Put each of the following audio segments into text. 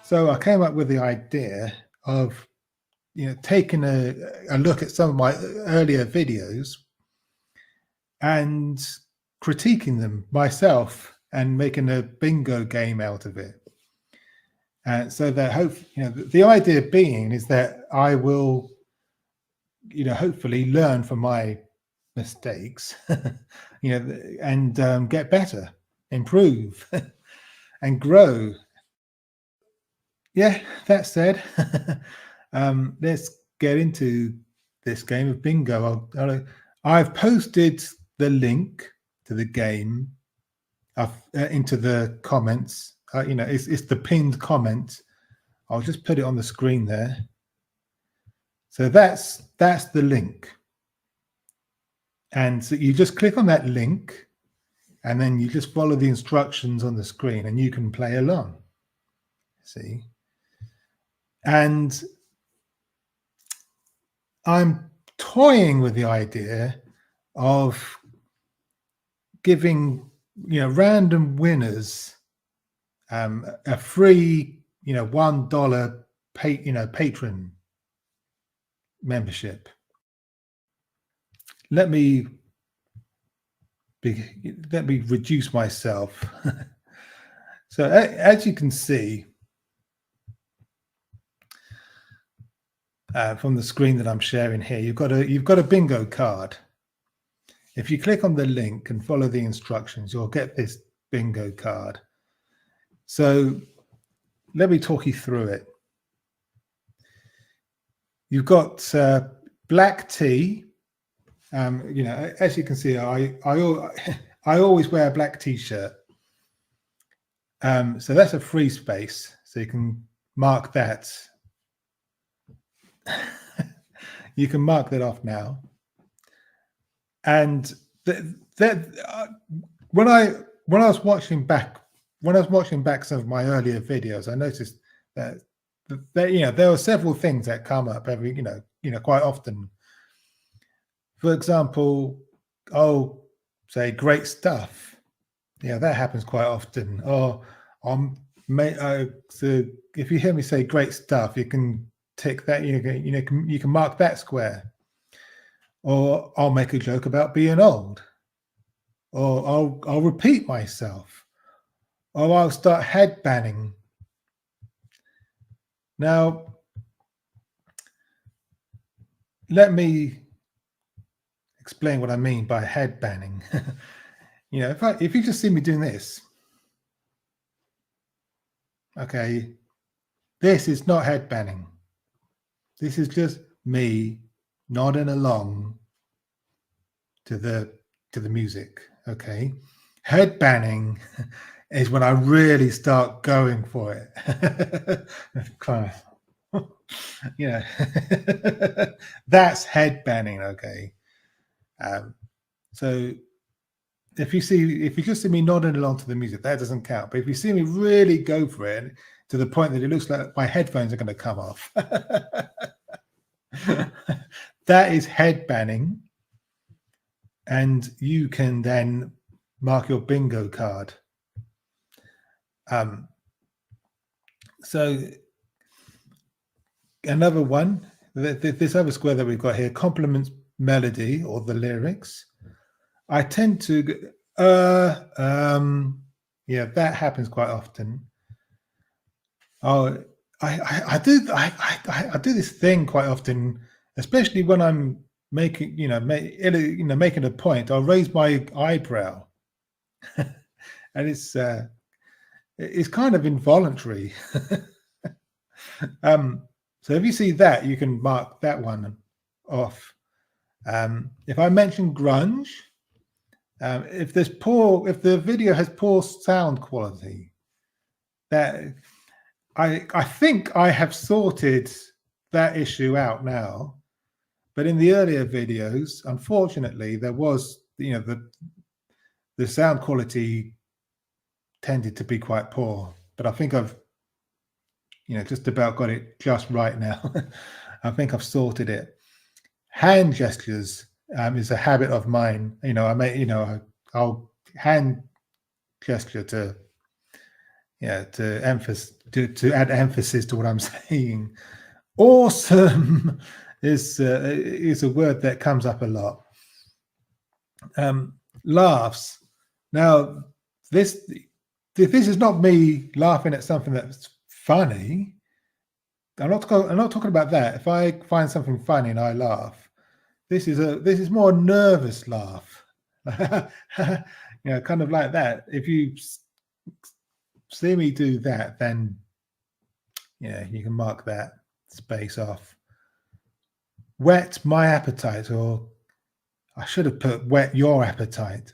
So I came up with the idea of, taking a look at some of my earlier videos and critiquing them myself and making a bingo game out of it. And so that the idea being is that I will, hopefully learn from my mistakes, and get better, improve, and grow. Yeah, that said, let's get into this game of bingo. I've posted the link to the game into the comments. It's the pinned comment. I'll just put it on the screen there. So that's the link. And so you just click on that link and then you just follow the instructions on the screen and you can play along. See? And I'm toying with the idea of giving random winners a free $1 patron membership. Let me reduce myself. So as you can see from the screen that I'm sharing here, you've got a bingo card. If you click on the link and follow the instructions, you'll get this bingo card. So let me talk you through it. You've got black tea. As you can see, I always wear a black t-shirt. So that's a free space. So you can mark that. You can mark that off now. And when I was watching back some of my earlier videos, I noticed that there were several things that come up quite often. For example, say great stuff. Yeah, that happens quite often. Or so if you hear me say great stuff, you can tick that. You can mark that square. Or I'll make a joke about being old. Or I'll repeat myself. Or I'll start headbanging. Now, let me explain what I mean by headbanging. If you just see me doing this, okay, this is not headbanging. This is just me nodding along to the music. Okay, headbanging is when I really start going for it. Kind of, that's headbanging. Okay. So if you just see me nodding along to the music, that doesn't count. But if you see me really go for it to the point that it looks like my headphones are going to come off, that is headbanging. And you can then mark your bingo card. So another one, this other square that we've got here, complements melody or the lyrics. I tend to, yeah, that happens quite often. Oh, I do this thing quite often, especially when I'm making, making a point. I'll raise my eyebrow, and it's kind of involuntary. So if you see that, you can mark that one off. If I mention grunge, if the video has poor sound quality, that I think I have sorted that issue out now. But in the earlier videos, unfortunately, there was, the sound quality tended to be quite poor. But I think I've, just about got it just right now. I think I've sorted it. Hand gestures is a habit of mine. I'll hand gesture to yeah, to add emphasis to what I'm saying. Awesome is a word that comes up a lot. Laughs. Now, this is not me laughing at something that's funny. I'm not talking about that. If I find something funny and I laugh, this is more a nervous laugh. Kind of like that. If you see me do that, then you can mark that space off. Whet my appetite, or I should have put whet your appetite.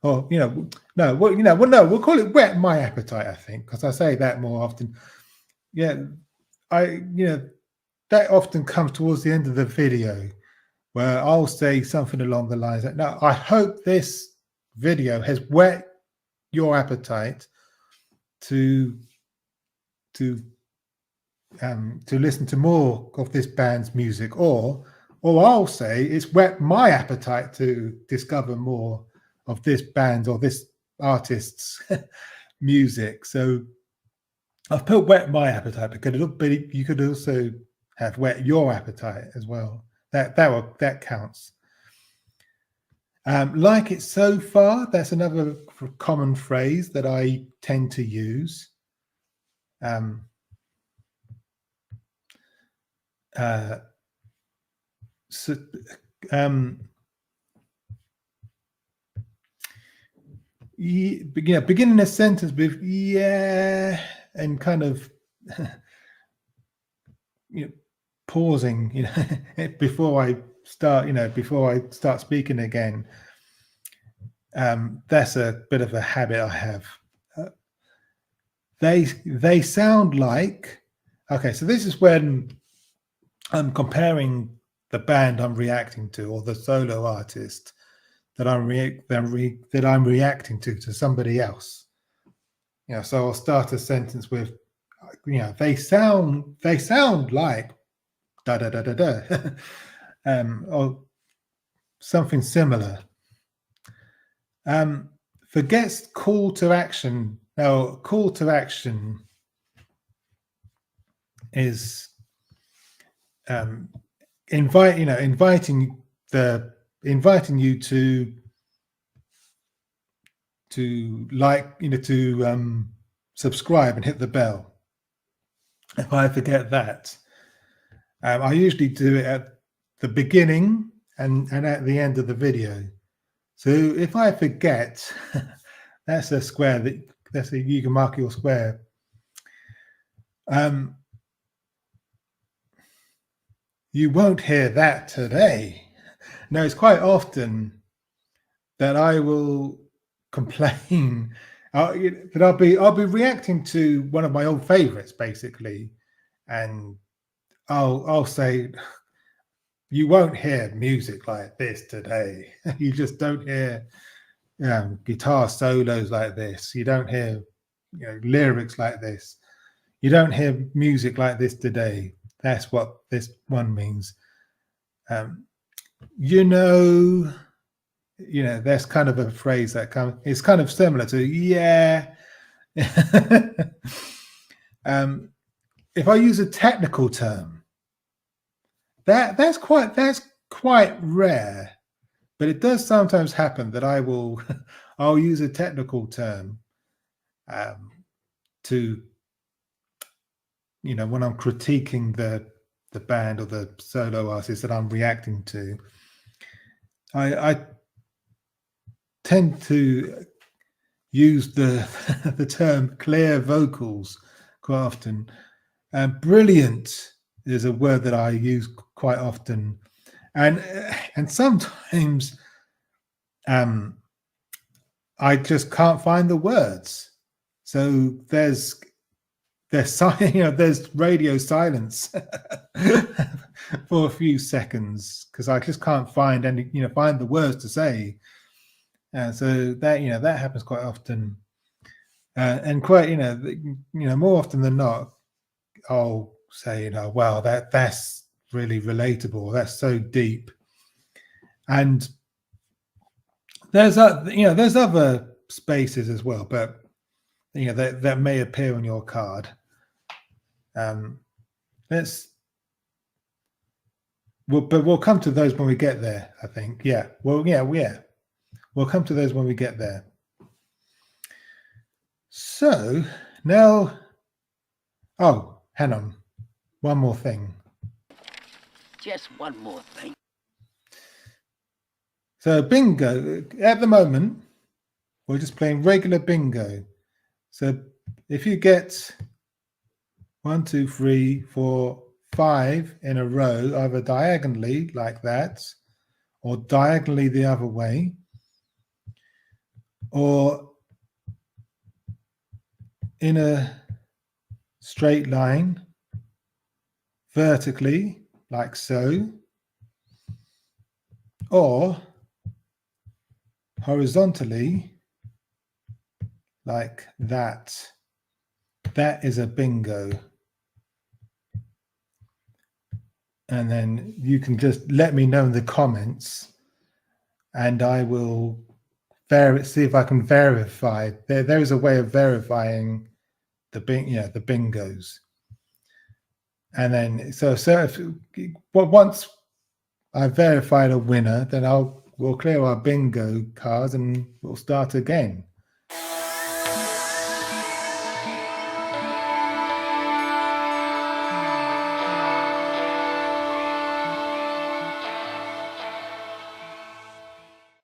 Or no, we'll call it whet my appetite, I think, because I say that more often. Yeah, that often comes towards the end of the video where I'll say something along the lines that, now, I hope this video has whet your appetite to listen to more of this band's music, or I'll say it's whet my appetite to discover more of this band or this artist's music. So I've put whet my appetite because you could also have whet your appetite as well. That counts. Like it so far, that's another common phrase that I tend to use. Beginning a sentence with yeah, and kind of pausing, before I start speaking again. That's a bit of a habit I have. They sound like, okay, so this is when I'm comparing the band I'm reacting to, or the solo artist that I'm reacting to somebody else. So I'll start a sentence with, they sound like da da da da da, or something similar. Forgets call to action. Now, call to action is inviting you to like, to subscribe and hit the bell. If I forget that, I usually do it at the beginning and at the end of the video. So if I forget, that's a square you can mark your square. You won't hear that today. Now, it's quite often that I will complain that I'll be reacting to one of my old favorites, basically, and I'll say, you won't hear music like this today. You just don't hear guitar solos like this. You don't hear lyrics like this. You don't hear music like this today. That's what this one means. There's kind of a phrase that it's kind of similar to yeah. If I use a technical term, that's quite rare, but it does sometimes happen that I'll use a technical term to when I'm critiquing the band or the solo artist that I'm reacting to. I tend to use the term clear vocals quite often. Brilliant is a word that I use quite often, and sometimes I just can't find the words. So there's radio silence for a few seconds because I just can't find the words to say. So that happens quite often, and quite more often than not, I'll say wow, that's really relatable. That's so deep. And there's other spaces as well, but that may appear on your card. We'll come to those when we get there, I think. Yeah. Well, yeah. We'll come to those when we get there. So now, oh, hang on. One more thing. Just one more thing. So bingo, at the moment, we're just playing regular bingo. So if you get 1, 2, 3, 4, 5 in a row, either diagonally like that, or diagonally the other way, or in a straight line, vertically, like so, or horizontally, like that. That is a bingo. And then you can just let me know in the comments, and I will see if I can verify. There is a way of verifying the bingos. And then once I've verified a winner, then we'll clear our bingo cards and we'll start again.